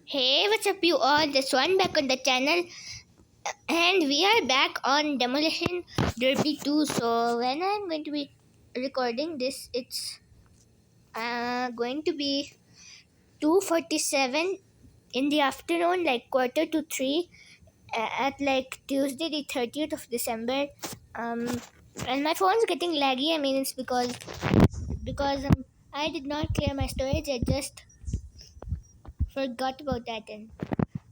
Hey, what's up, you all? This one back on the channel, and we are back on Demolition Derby 2. So, when I'm going to be recording this, it's going to be 2:47 in the afternoon, like quarter to 3, at like Tuesday, the 30th of December. Um, and my phone's getting laggy. I mean, it's because I did not clear my storage. I just forgot about that, and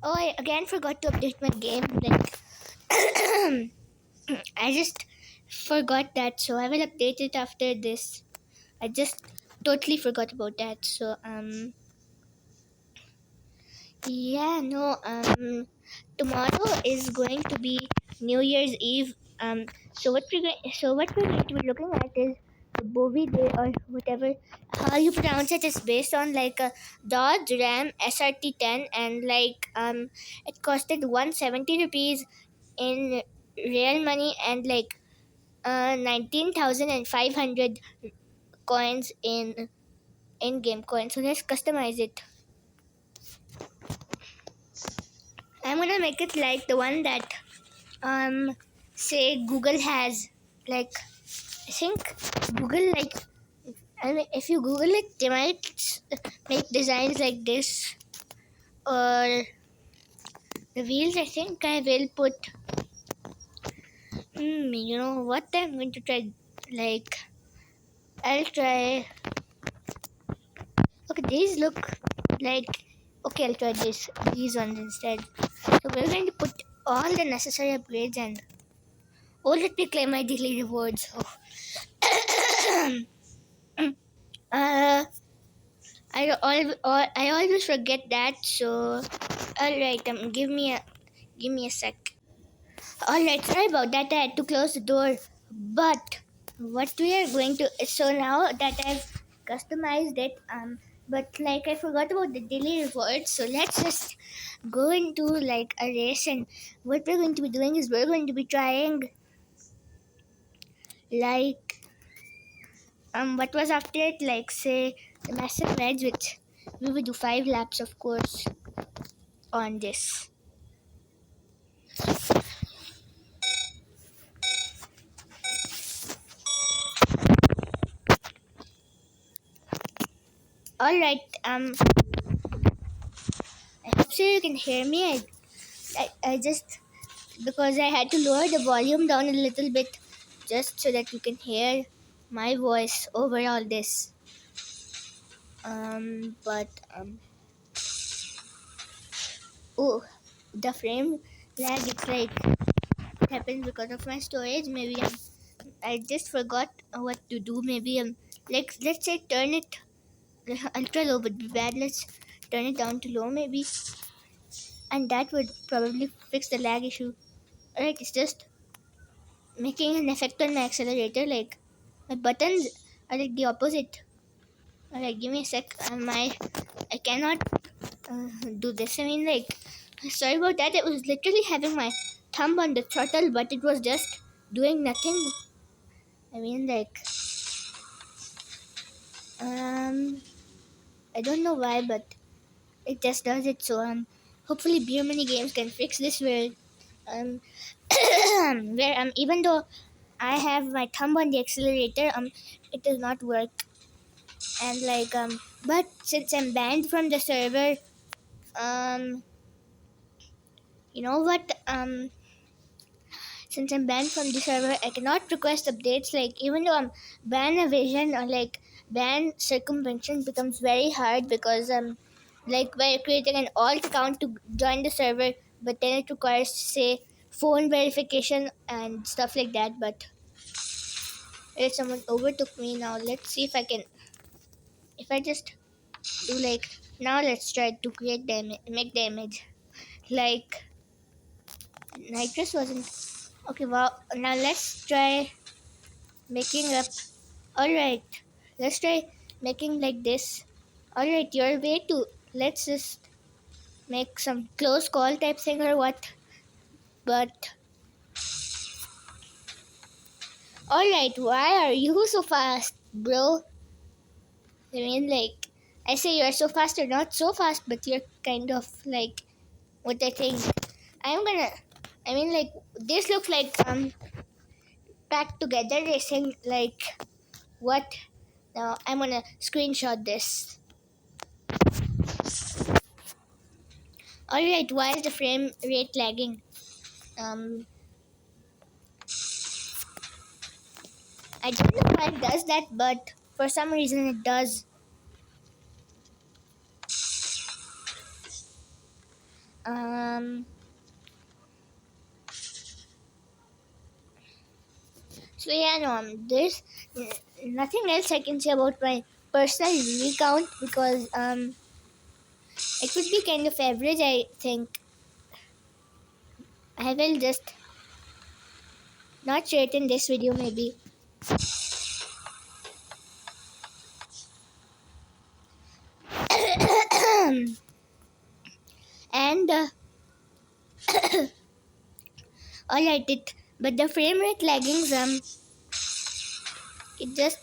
I again forgot to update my game. Like. I just forgot that, so I will update it after this. I just totally forgot about that. So yeah, no, tomorrow is going to be New Year's Eve. So what we're going to be looking at is the Bovidae, or whatever how you pronounce it, is based on like a Dodge Ram SRT-10, and like it costed 170 rupees in real money, and like 19,500 coins in game coins. So let's customize it. I'm gonna make it like the one that say Google has. Like, I think Google, like, I mean, if you Google it, they might make designs like this, or the wheels. I think I will put. You know what? I'm going to try. Like, I'll try. Okay, these look like. Okay, I'll try these ones instead. So we're going to put all the necessary upgrades, and let me claim my daily rewards. uh, I always forget that. So all right, give me a sec. All right, sorry about that. I had to close the door. But what we are going to, so now that I've customized it, but like I forgot about the daily rewards. So let's just go into like a race, and what we're going to be doing is we're going to be trying like what was after it, like say the massive wedge, which we would do 5 laps, of course, on this. All right, I hope so you can hear me. I just, because I had to lower the volume down a little bit just so that you can hear my voice over all this. But oh, the frame lag. It's like it happens because of my storage. Maybe I just forgot what to do. Maybe like let's say turn it ultra low would be bad. Let's turn it down to low maybe, and that would probably fix the lag issue. Alright, it's just making an effect on my accelerator. Like my buttons are like the opposite. Alright, give me a sec. I cannot do this. I mean, like, sorry about that. It was literally having my thumb on the throttle, but it was just doing nothing. I mean, like, I don't know why, but it just does it. So hopefully Beer Mini Games can fix this, where um where even though I have my thumb on the accelerator, it does not work. And like but since I'm banned from the server, um you know what, since I'm banned from the server, I cannot request updates. Like, even though ban evasion or like ban circumvention becomes very hard, because like we're creating an alt account to join the server, but then it requires, say, phone verification and stuff like that. But if someone overtook me now, let's see if I can. If I just do like now, let's try to create make the image. Like nitrous wasn't okay. Well, now let's try making up. Alright, let's try making like this. Alright, your way to, let's just make some close call type thing or what. But alright, why are you so fast, bro? I mean, like, I say you're so fast, or not so fast, but you're kind of like what I think. I'm gonna. I mean, like this looks like packed together racing. Like what? Now I'm gonna screenshot this. All right. Why is the frame rate lagging? Um, I don't know why it does that, but for some reason it does. Um, so yeah, no, there's nothing else I can say about my personal view count because it would be kind of average. I think I will just not share it in this video maybe. And all right, it but the frame rate lagging it just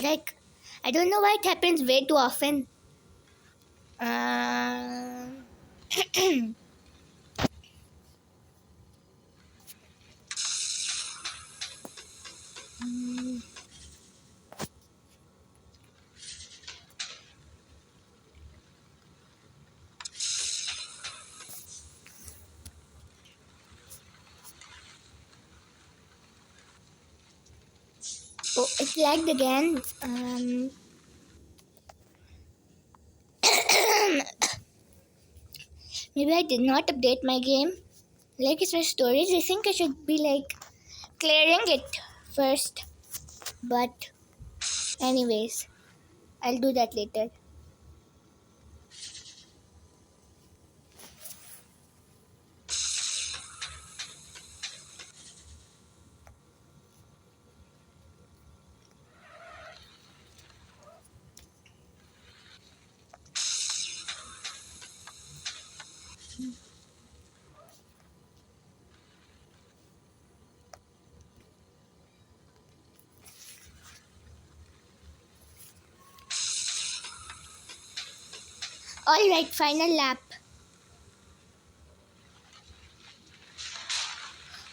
like I don't know why it happens way too often. Uh, oh, it lagged again. Maybe I did not update my game. Like it's my storage. I think I should be like clearing it first. But anyways, I'll do that later. All right, final lap.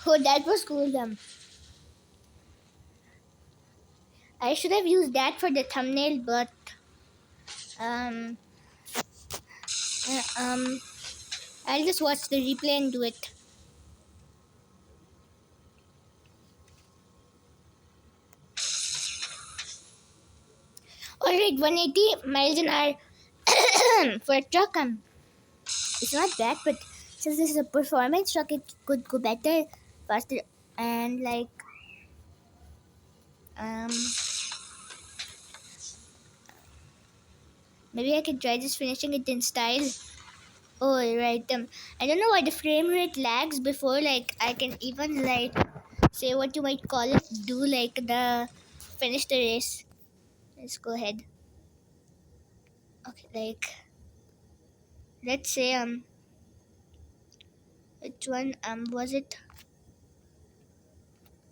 Oh, that was cool. I should have used that for the thumbnail, but um, uh, um, I'll just watch the replay and do it. All right, 180 miles an hour for a truck. It's not bad, but since this is a performance truck, it could go better, faster, and like um, maybe I could try just finishing it in style. Oh right, I don't know why the frame rate lags before like I can even like say what you might call it, do like the finish the race. Let's go ahead. Okay, like let's say which one was it?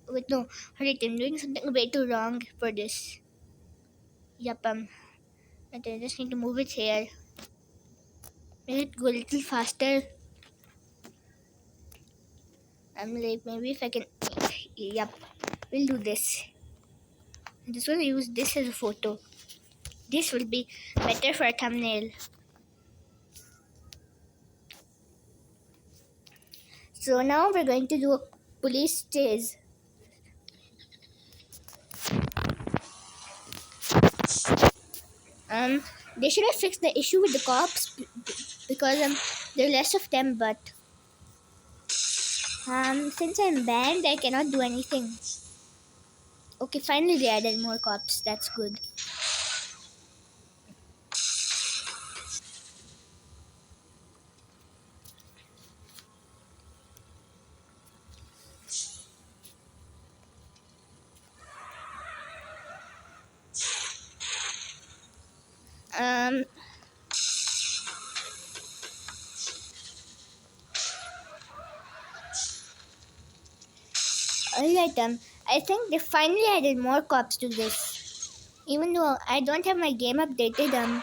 Wait no, alright, I'm doing something way too wrong for this. Yep, I just need to move it here. Make it go a little faster. I'm like maybe if I can. Yep, we'll do this. I'm just gonna use this as a photo. This will be better for a thumbnail. So now we're going to do a police chase. They should have fixed the issue with the cops because there are less of them. But since I'm banned, I cannot do anything. Okay, finally they added more cops. That's good. Um, Alright, I think they finally added more cops to this. Even though I don't have my game updated,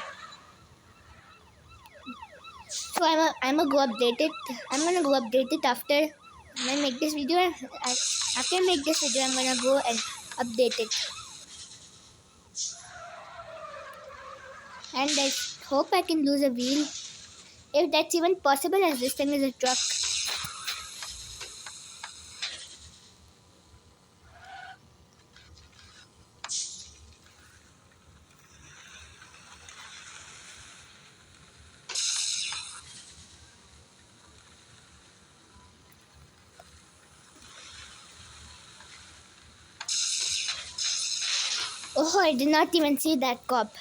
so I'm a go update it. I'm gonna go update it after when I make this video. After I make this video, I'm gonna go and update it. And I hope I can lose a wheel, if that's even possible, as this thing is a truck. Oh, I did not even see that cop.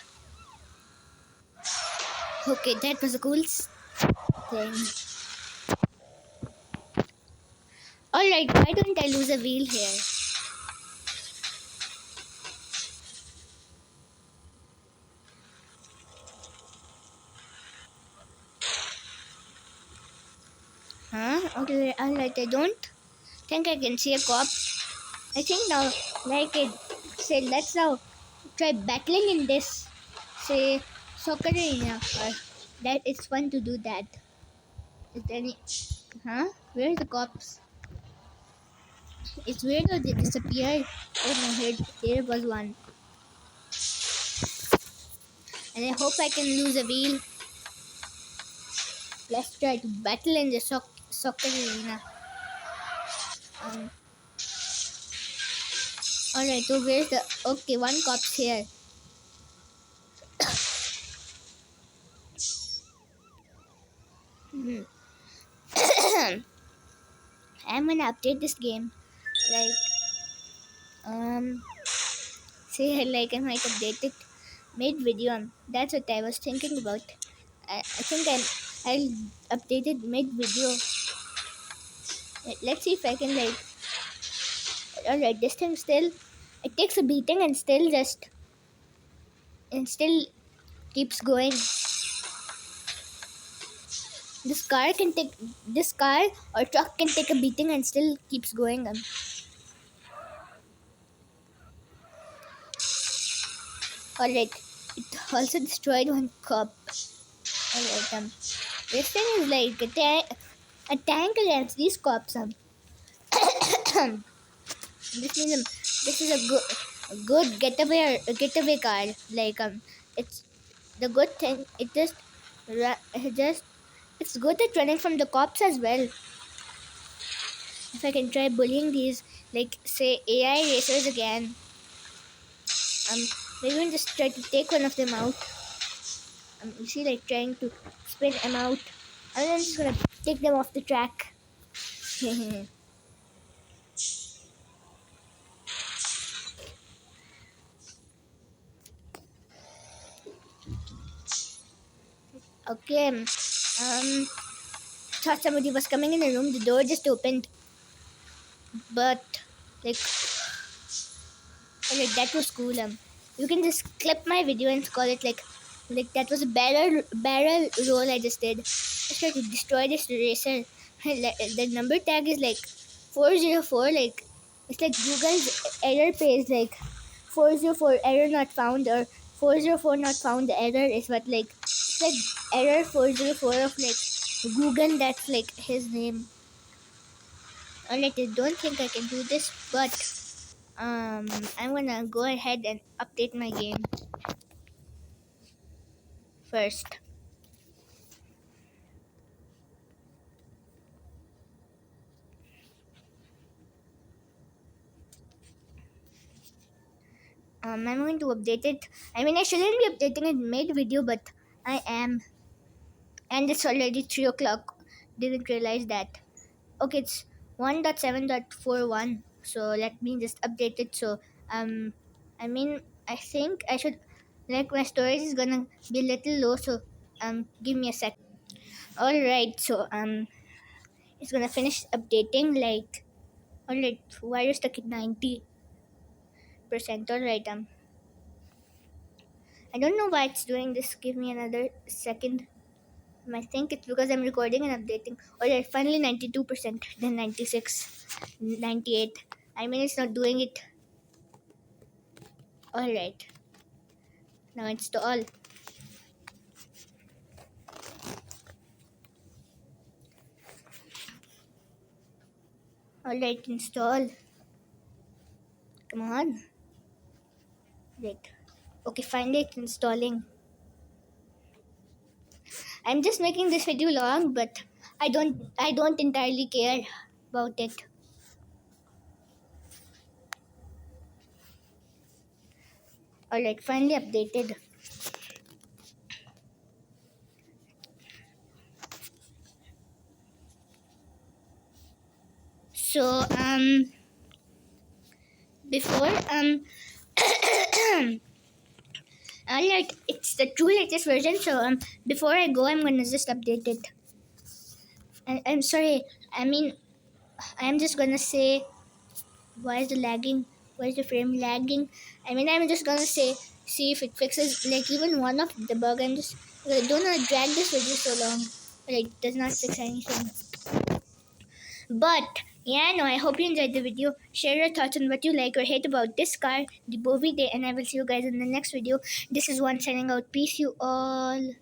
Okay, that was a cool thing. Alright, why don't I lose a wheel here? Huh? Okay, alright, I don't think I can see a cop. I think now, like it say, let's now try battling in this, say, soccer arena. That it's fun to do that. Is there any? Huh? Where are the cops? It's weird how they disappeared. Oh no, here was one. And I hope I can lose a wheel. Let's try to battle in the soccer arena. Um. Alright, so where's the? Okay, one cop's here. Hmm. I'm gonna update this game. Like, say like I might update it made video. That's what I was thinking about. I think I'll update it mid video. Let's see if I can like. Alright, this thing still it takes a beating and still keeps going. This car or truck can take a beating and still keeps going. Alright, it also destroyed one cop. Alright, this thing is like a tank against these cops. This means this is a good getaway car. Like it's the good thing. It's good at running from the cops as well. If I can try bullying these, like say AI racers again, maybe we just try to take one of them out. You see, like trying to spin them out, and then just gonna take them off the track. Okay. Thought somebody was coming in the room. The door just opened, but like, okay, that was cool. You can just clip my video and call it like that was a barrel roll I just did. I tried to destroy this racer. The number tag is like 404. Like it's like Google's error page. Like 404 error not found or 404 not found error is what like it's like error 404 of like Google. That's like his name. Alright, I don't think I can do this, but I'm gonna go ahead and update my game first. I'm going to update it. I mean, I shouldn't be updating it mid-video, but I am. And it's already 3 o'clock. Didn't realize that. Okay, it's 1.7.41. So let me just update it. So, I mean, I think I should, like, my storage is gonna be a little low. So, give me a sec. Alright, so, it's gonna finish updating. Like, alright, why are you stuck at 90%? Alright, I don't know why it's doing this. Give me another second. I think it's because I'm recording and updating. Alright, finally 92%, then 96, 98. I mean, it's not doing it. Alright. Now install. Alright, install. Come on. Right. Okay, finally it's installing. I'm just making this video long, but I don't entirely care about it. Alright, finally updated. So before alright, it's the true latest version. So before I go, I'm gonna just update it. I'm sorry. I mean, I'm just gonna say, why is the lagging? Why is the frame lagging? I mean, I'm just gonna say, see if it fixes like even one of the bug. I'm just don't wanna drag this video so long. Like, does not fix anything. But yeah, no, I hope you enjoyed the video. Share your thoughts on what you like or hate about this car, the Bovidae, and I will see you guys in the next video. This is one signing out. Peace, you all.